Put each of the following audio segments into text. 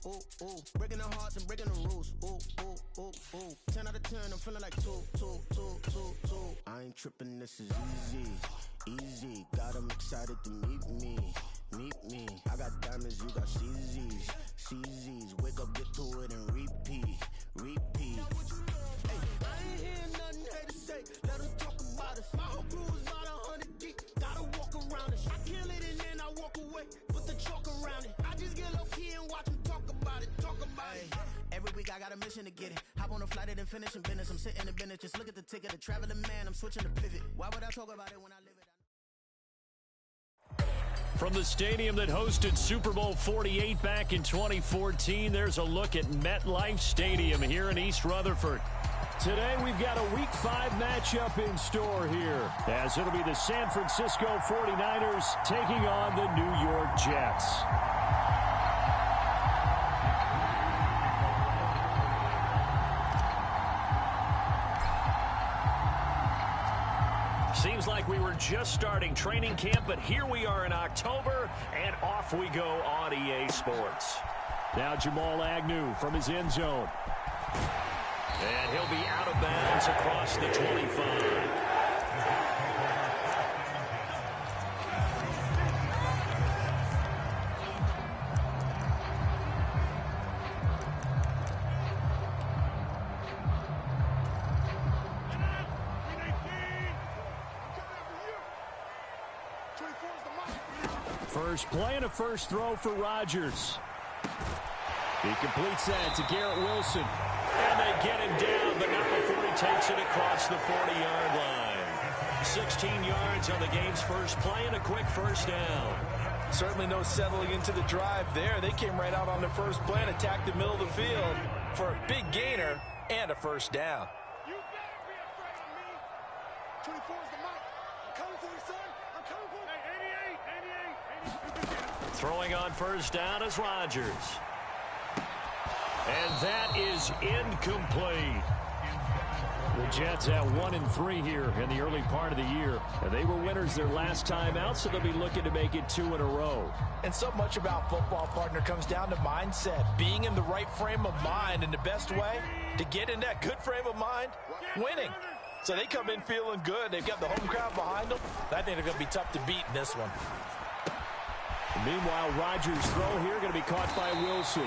ooh, ooh, ooh. Breaking the hearts and breaking the rules. Ooh, ooh, ooh, ooh. 10 out of 10, I'm feeling like two. I ain't tripping, this is easy, easy. Got 'em excited to meet me. I got diamonds, you got CZs. Wake up, get to it and repeat. Hey, I ain't hearing nothing hate to say. Let us talk about us. My whole crew is about 100 deep. Gotta walk around it. I kill it and then I walk away. Put the chalk around it. I just get low key and watch them talk about it. Every week I got a mission to get it. Hop on a flight and then finish in business. I'm sitting in business. Just look at the ticket. The traveling man. I'm switching to pivot. Why would I talk about it when I live it? From the stadium that hosted Super Bowl 48 back in 2014, there's a look at MetLife Stadium here in East Rutherford. Today, we've got a Week 5 matchup in store here, as it'll be the San Francisco 49ers taking on the New York Jets. Seems like we were just starting training camp, but here we are in October, and off we go on EA Sports. Now Jamal Agnew from his end zone. And he'll be out of bounds across the 25. First play and a first throw for Rodgers. He completes that to Garrett Wilson. And they get him down, but not before he takes it across the 40-yard line. 16 yards on the game's first play and a quick first down. Certainly no settling into the drive there. They came right out on the first play and attacked the middle of the field for a big gainer and a first down. You better be afraid of me. 24 is the mic. I'm coming for you, son. I'm coming for you. 88. Throwing on first down is Rodgers. And that is incomplete. The Jets at 1-3 here in the early part of the year. And they were winners their last time out, so they'll be looking to make it 2 in a row. And so much about football, partner, comes down to mindset. Being in the right frame of mind, and the best way to get in that good frame of mind, winning. So they come in feeling good. They've got the home crowd behind them. I think they're going to be tough to beat in this one. Meanwhile, Rodgers' throw here going to be caught by Wilson.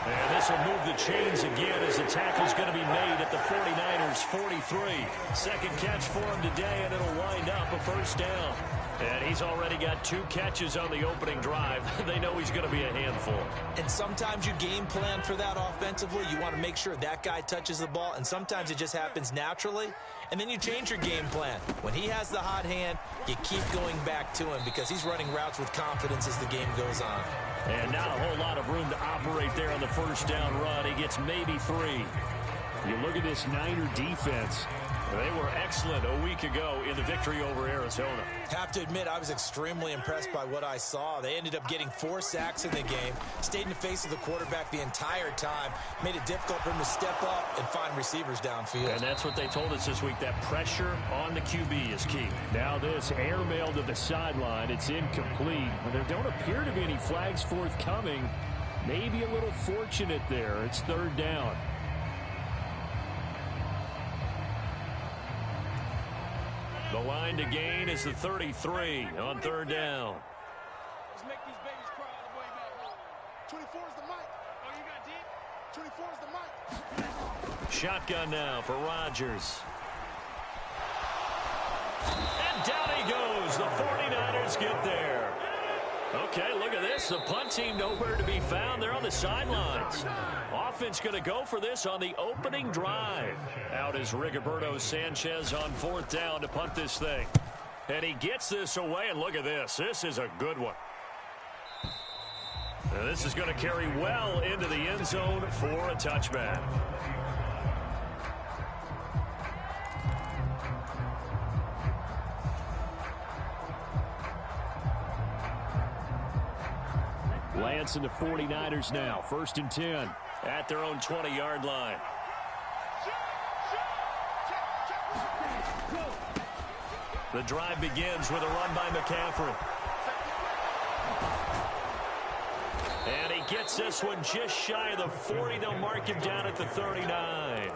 And this will move the chains again as the tackle's going to be made at the 49ers 43. Second catch for him today, and it'll wind up a first down. And he's already got 2 catches on the opening drive. They know he's going to be a handful. And sometimes you game plan for that offensively. You want to make sure that guy touches the ball, and sometimes it just happens naturally. And then you change your game plan. When he has the hot hand, you keep going back to him because he's running routes with confidence as the game goes on. And not a whole lot of room to operate there on the first down run. He gets maybe 3. You look at this Niner defense. They were excellent a week ago in the victory over Arizona. Have to admit, I was extremely impressed by what I saw. They ended up getting 4 sacks in the game, stayed in the face of the quarterback the entire time, made it difficult for him to step up and find receivers downfield. And that's what they told us this week, that pressure on the QB is key. Now this airmail to the sideline, it's incomplete. There don't appear to be any flags forthcoming. Maybe a little fortunate there. It's third down. The line to gain is the 33 on third down. Let's make these babies cry all the way back. 24 is the mic. Oh, you got deep? 24 is the mic. Shotgun now for Rodgers. And down he goes. The 49ers get there. Okay, look at this. The punt team nowhere to be found. They're on the sidelines. Offense going to go for this on the opening drive. Out is Rigoberto Sanchez on fourth down to punt this thing. And he gets this away, and look at this. This is a good one. Now, this is going to carry well into the end zone for a touchback. Lance and the 49ers now. 1st and 10 at their own 20-yard line. The drive begins with a run by McCaffrey. And he gets this one just shy of the 40. They'll mark him down at the 39.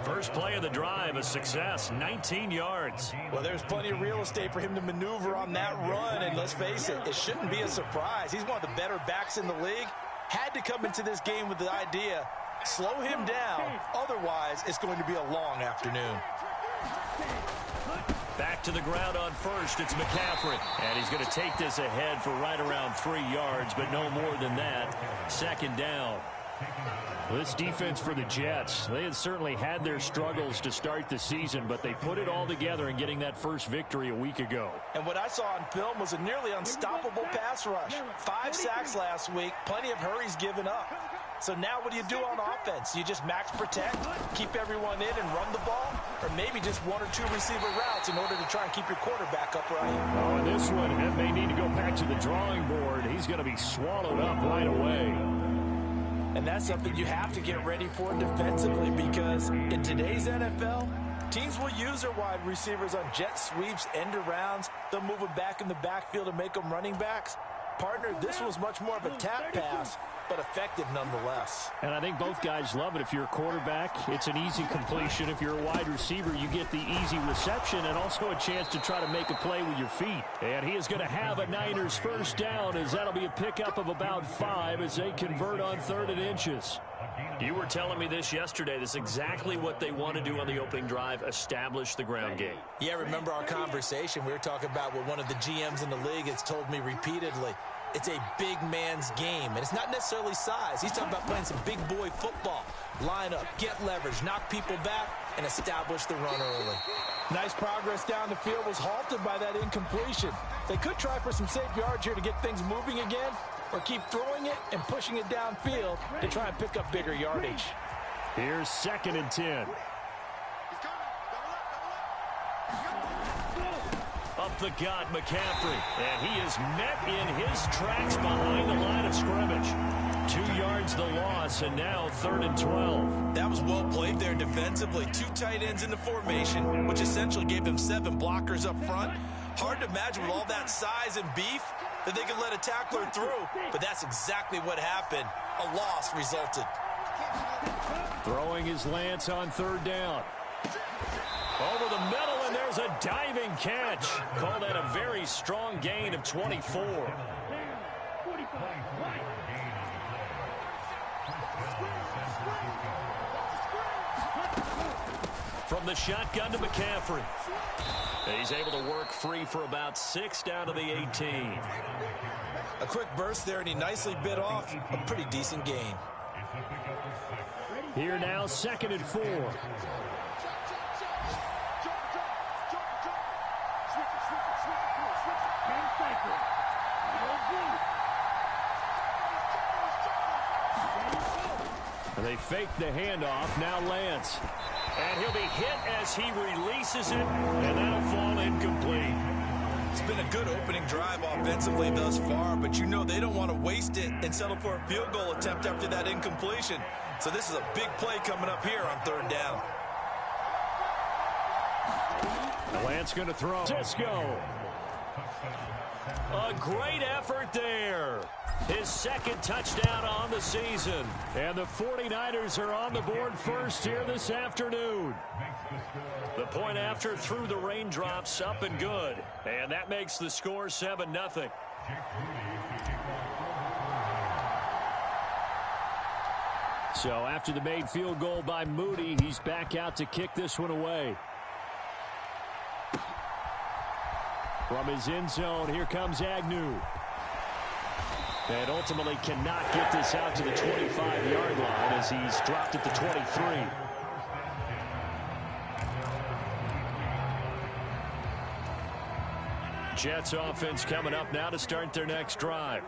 First play of the drive, a success, 19 yards. Well, there's plenty of real estate for him to maneuver on that run, and let's face it, it shouldn't be a surprise. He's one of the better backs in the league. Had to come into this game with the idea, slow him down, otherwise it's going to be a long afternoon. Back to the ground on first, it's McCaffrey. And he's going to take this ahead for right around 3 yards, but no more than that. Second down. This defense for the Jets, they had certainly had their struggles to start the season, but they put it all together in getting that first victory a week ago. And what I saw on film was a nearly unstoppable pass rush. 5 sacks last week, plenty of hurries given up. So now what do you do on offense? You just max protect, keep everyone in and run the ball, or maybe just 1 or 2 receiver routes in order to try and keep your quarterback upright? Oh, and this one may need to go back to the drawing board. He's going to be swallowed up right away. And that's something you have to get ready for defensively, because in today's NFL, teams will use their wide receivers on jet sweeps, end arounds. They'll move them back in the backfield and make them running backs. Partner, this was much more of a tap pass, but effective nonetheless. And I think both guys love it. If you're a quarterback, it's an easy completion. If you're a wide receiver, you get the easy reception and also a chance to try to make a play with your feet. And he is going to have a Niners first down, as that'll be a pickup of about 5 as they convert on 3rd and inches. You were telling me this yesterday. This is exactly what they want to do on the opening drive, establish the ground game. Yeah, remember our conversation? We were talking about what one of the GMs in the league has told me repeatedly. It's a big man's game, and it's not necessarily size. He's talking about playing some big boy football. Line up, get leverage, knock people back, and establish the run early. Nice progress down the field was halted by that incompletion. They could try for some safe yards here to get things moving again, or keep throwing it and pushing it downfield to try and pick up bigger yardage. Here's 2nd and 10. Up the gut, McCaffrey, and he is met in his tracks behind the line of scrimmage. 2 yards the loss, and now 3rd and 12. That was well played there defensively. 2 tight ends in the formation, which essentially gave them 7 blockers up front. Hard to imagine with all that size and beef that they could let a tackler through, but that's exactly what happened. A loss resulted. Throwing his Lance on 3rd down. Over the middle, and there's a diving catch. Call that a very strong gain of 24. From the shotgun to McCaffrey. He's able to work free for about 6 down to the 18. A quick burst there, and he nicely bit off a pretty decent gain. Here now, 2nd and 4. They fake the handoff. Now Lance. And he'll be hit as he releases it, and that'll fall incomplete. It's been a good opening drive offensively thus far, but you know they don't want to waste it and settle for a field goal attempt after that incompletion. So this is a big play coming up here on 3rd down. Lance going to throw. Cisco. A great effort there. His 2nd touchdown on the season. And the 49ers are on the board first here this afternoon. The point after through the raindrops, up and good. And that makes the score 7-0. So after the made field goal by Moody, he's back out to kick this one away. From his end zone, here comes Agnew. And ultimately cannot get this out to the 25-yard line as he's dropped at the 23. Jets offense coming up now to start their next drive.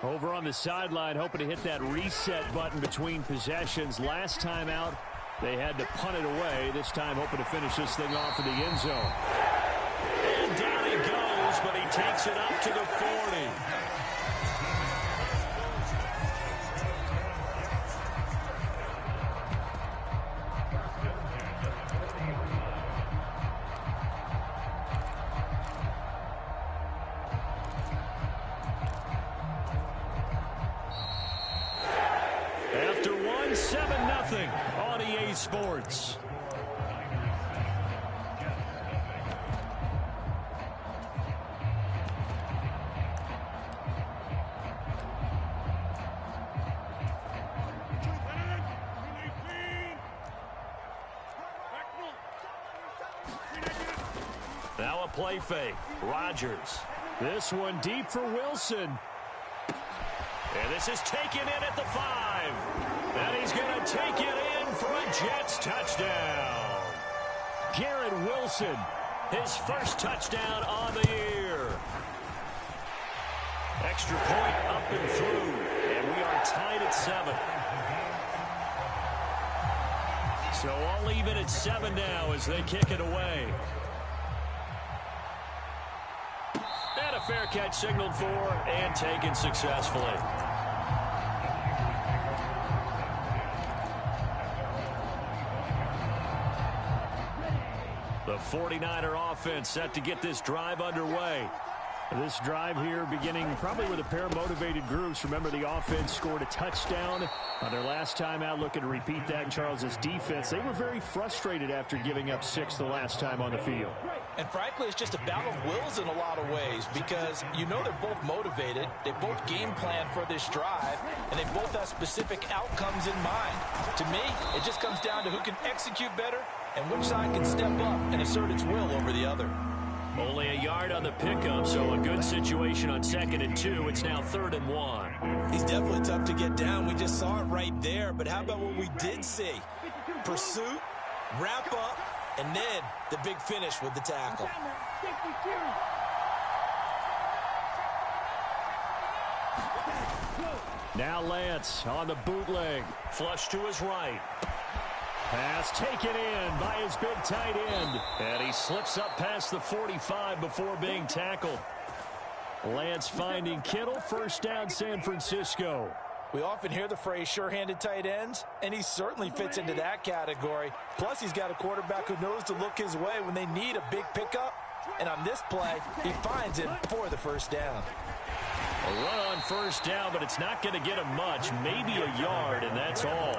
Over on the sideline, hoping to hit that reset button between possessions. Last time out, they had to punt it away. This time hoping to finish this thing off in the end zone. And down he goes, but he takes it up to the 40. 7-0 on EA Sports. Now a play fake. Rodgers. This one deep for Wilson. And this is taken in at the 5. And he's going to take it in for a Jets touchdown. Garrett Wilson, his first touchdown on the year. Extra point up and through. And we are tied at 7. So all even at 7 now as they kick it away. And a fair catch signaled for and taken successfully. The 49er offense set to get this drive underway. This drive here beginning probably with a pair of motivated groups. Remember, the offense scored a touchdown on their last time out. Looking to repeat that in Charles's defense. They were very frustrated after giving up 6 the last time on the field. And frankly, it's just a battle of wills in a lot of ways because you know they're both motivated. They both game plan for this drive, and they both have specific outcomes in mind. To me, it just comes down to who can execute better and which side can step up and assert its will over the other. Only a yard on the pickup, so a good situation on 2nd and 2. It's now 3rd and 1. He's definitely tough to get down. We just saw it right there, but how about what we did see? Pursuit, wrap up, and then the big finish with the tackle. Now Lance on the bootleg. Flush to his right. Pass taken in by his big tight end. And he slips up past the 45 before being tackled. Lance finding Kittle. First down, San Francisco. We often hear the phrase sure-handed tight ends, and he certainly fits into that category. Plus, he's got a quarterback who knows to look his way when they need a big pickup. And on this play, he finds him for the first down. A run on first down, but it's not going to get him much. Maybe a yard, and that's all.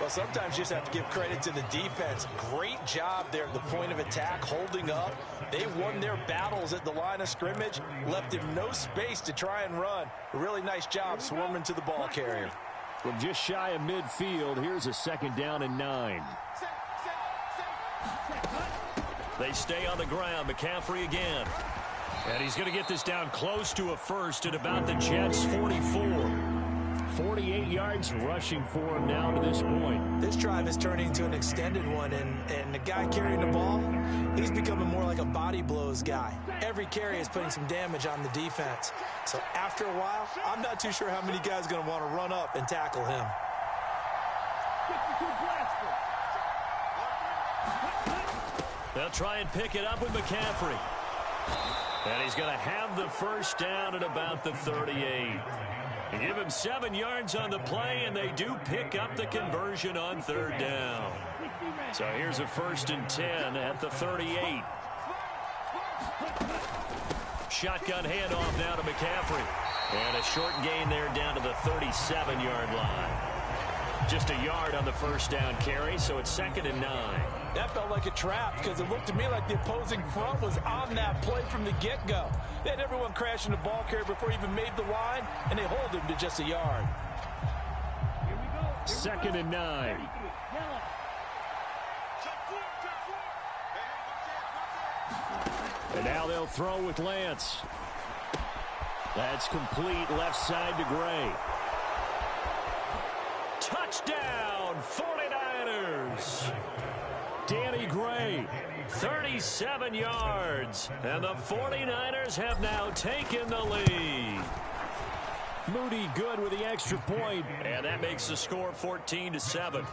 Well, sometimes you just have to give credit to the defense. Great job there at the point of attack, holding up. They won their battles at the line of scrimmage, left him no space to try and run. A really nice job swarming to the ball carrier. From just shy of midfield, here's a 2nd down and 9. They stay on the ground. McCaffrey again. And he's going to get this down close to a first at about the Jets' 44. 48 yards rushing for him now to this point. This drive is turning into an extended one, and the guy carrying the ball, he's becoming more like a body blows guy. Every carry is putting some damage on the defense. So after a while, I'm not too sure how many guys are going to want to run up and tackle him. They'll try and pick it up with McCaffrey. And he's going to have the first down at about the 38. They give him 7 yards on the play, and they do pick up the conversion on 3rd down. So here's a 1st and 10 at the 38. Shotgun handoff now to McCaffrey. And a short gain there down to the 37-yard line. Just a yard on the first down carry, so it's 2nd and 9. That felt like a trap because it looked to me like the opposing front was on that play from the get-go. They had everyone crashing the ball carrier before he even made the line, and they hold him to just a yard. 2nd and 9. And now they'll throw with Lance. That's complete left side to Gray. Touchdown, 49ers. Danny Gray, 37 yards. And the 49ers have now taken the lead. Moody good with the extra point, and that makes the score 14-7.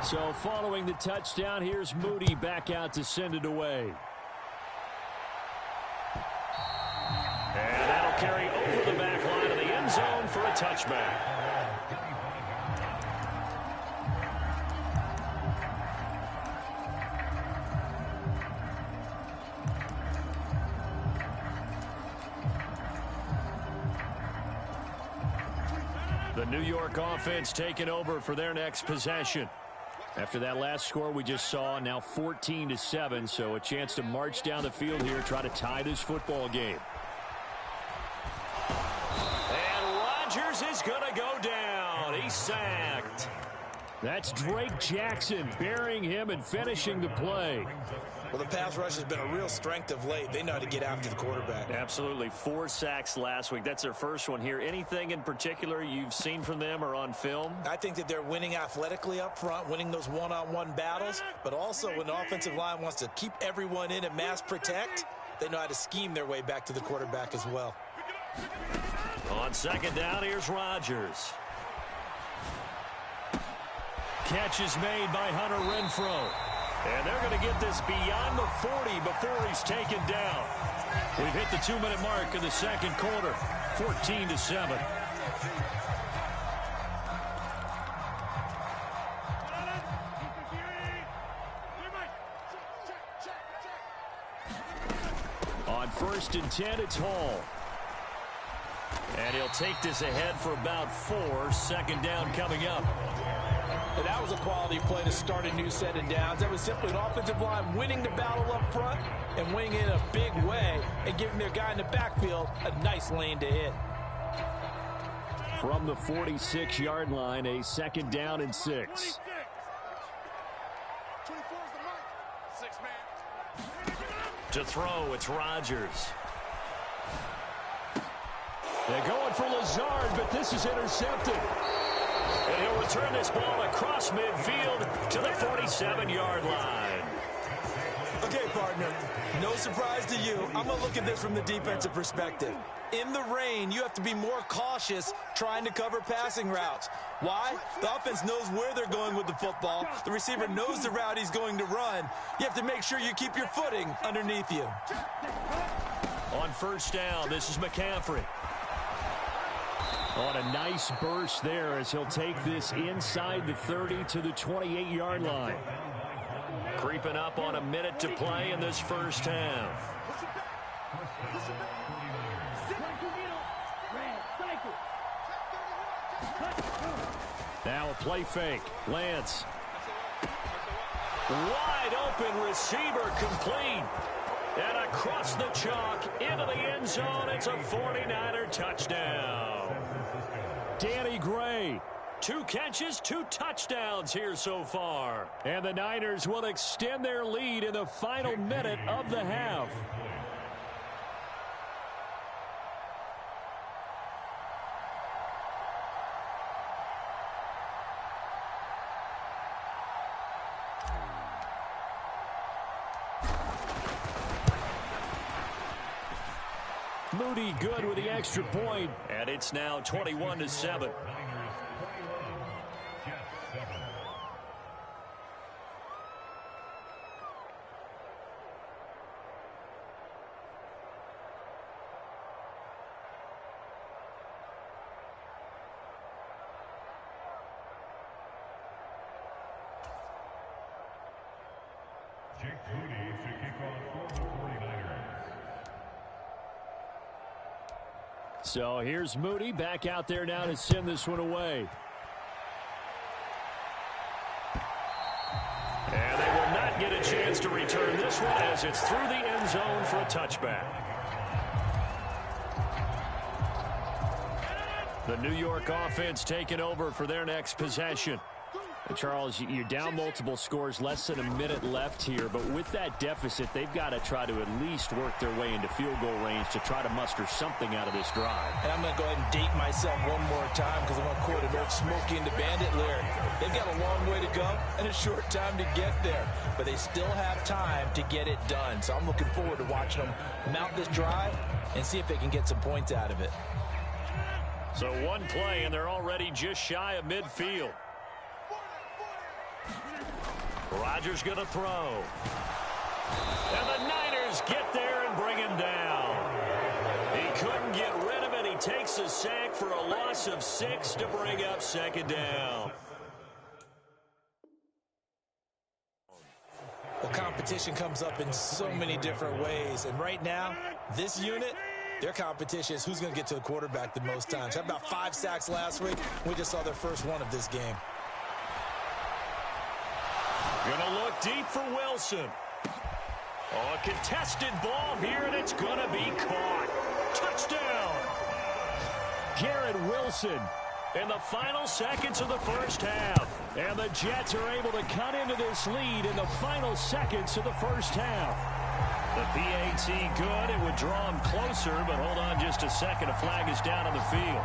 So following the touchdown, here's Moody back out to send it away. And that'll carry over the back line of the end zone for a touchback. The New York offense taking over for their next possession. After that last score we just saw, now 14-7, so a chance to march down the field here, try to tie this football game. And Rodgers is going to go down. He's sacked. That's Drake Jackson burying him and finishing the play. Well, the pass rush has been a real strength of late. They know how to get after the quarterback. Absolutely. 4 sacks last week. That's their first one here. Anything in particular you've seen from them or on film? I think that they're winning athletically up front, winning those one-on-one battles, but also when the offensive line wants to keep everyone in and mass protect, they know how to scheme their way back to the quarterback as well. On second down, here's Rodgers. Catch is made by Hunter Renfrow. And they're going to get this beyond the 40 before he's taken down. We've hit the 2-minute mark in the second quarter, 14-7. On 1st and 10, it's Hall. And he'll take this ahead for about 4. Second down coming up. And that was a quality play to start a new set of downs. That was simply an offensive line winning the battle up front and winning it in a big way and giving their guy in the backfield a nice lane to hit. From the 46-yard line, a second down and 6. 24 is the mark. 6 man. To throw, it's Rodgers. They're going for Lazard, but this is intercepted. And he'll return this ball across midfield to the 47-yard line. Okay, partner, no surprise to you. I'm going to look at this from the defensive perspective. In the rain, you have to be more cautious trying to cover passing routes. Why? The offense knows where they're going with the football. The receiver knows the route he's going to run. You have to make sure you keep your footing underneath you. On first down, this is McCaffrey. On a nice burst there as he'll take this inside the 30 to the 28-yard line. Creeping up on a minute to play in this first half. Now a play fake. Lance. Wide open receiver complete. And across the chalk into the end zone. It's a 49er touchdown. Danny Gray. 2 catches, 2 touchdowns here so far. And the Niners will extend their lead in the final minute of the half. Moody good with the extra point, and it's now 21-7. So here's Moody back out there now to send this one away. And they will not get a chance to return this one as it's through the end zone for a touchback. The New York offense taking over for their next possession. And Charles, you're down multiple scores, less than a minute left here. But with that deficit, they've got to try to at least work their way into field goal range to try to muster something out of this drive. And I'm going to go ahead and date myself one more time because I'm going to quote an old Smokey and the Bandit lyric. They've got a long way to go and a short time to get there. But they still have time to get it done. So I'm looking forward to watching them mount this drive and see if they can get some points out of it. So one play, and they're already just shy of midfield. Rodgers going to throw. And the Niners get there and bring him down. He couldn't get rid of it. He takes a sack for a loss of 6 to bring up second down. Well, competition comes up in so many different ways. And right now, this unit, Their competition is who's going to get to the quarterback the most times. Had about 5 sacks last week. We just saw their first one of this game. Gonna look deep for Wilson. Oh, a contested ball here, and it's gonna be caught. Touchdown! Garrett Wilson in the final seconds of the first half. And the Jets are able to cut into this lead in the final seconds of the first half. The PAT good. It would draw him closer, but hold on just a second. A flag is down on the field.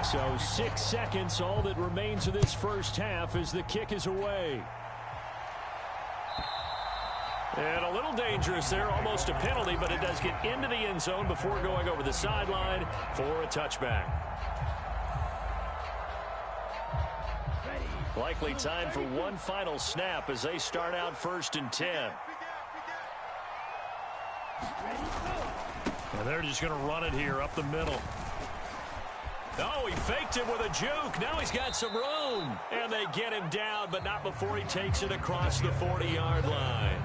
So 6 seconds, all that remains of this first half as the kick is away. And a little dangerous there, almost a penalty, but it does get into the end zone before going over the sideline for a touchback. Likely time for one final snap as they start out 1st and 10. And they're just going to run it here up the middle. Oh, he faked it with a juke. Now he's got some room. And they get him down, but not before he takes it across the 40-yard line.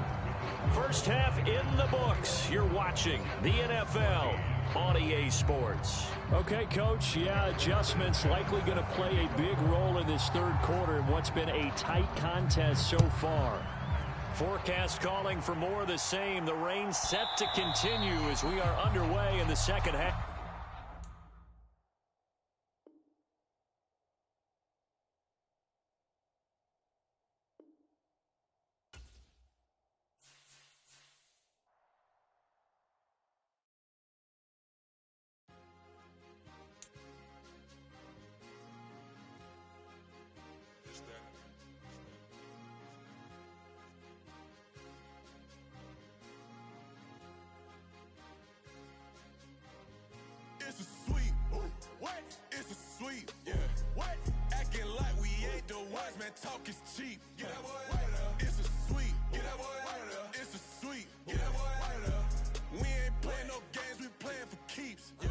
First half in the books. You're watching the NFL on EA Sports. Okay, Coach, yeah, adjustments likely going to play a big role in this third quarter in what's been a tight contest so far. Forecast calling for more of the same. The rain set to continue as we are underway in the second half. It's a sweet. What? It's a sweet. Yeah. What? Acting like we ain't the ones, man. Talk is cheap. Get that boy out of there. It's a sweet. Get that boy out of there. It's a sweet. Get that boy out of there. We ain't playing no games, we playing for keeps. Yeah.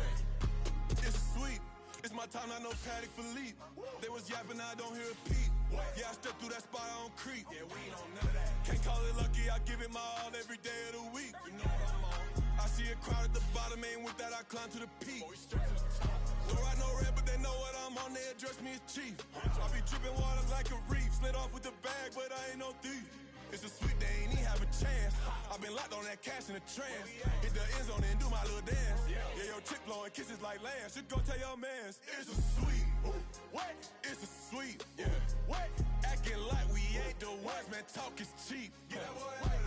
It's a sweet. It's my time, not no Patty Philippe. They was yapping, I don't hear a peep. Yeah, I step through that spot, I don't creep. Yeah, we ain't on none of that. Can't call it lucky, I give it my all every day of the week. You know what I'm on. I see a crowd at the bottom, ain't with that, I climb to the peak. Don't ride no red, but they know what I'm on, they address me as chief. I be dripping water like a reef, slid off with the bag, but I ain't no thief. It's a sweet, they ain't even have a chance. I've been locked on that cash in a trance. Hit the end zone and do my little dance. Yeah, your chick blowing kisses like Lance. You go tell your mans. It's a sweet. What? It's a sweet. Yeah. What? Acting like we ain't the ones, man. Talk is cheap. Get that boy out of there.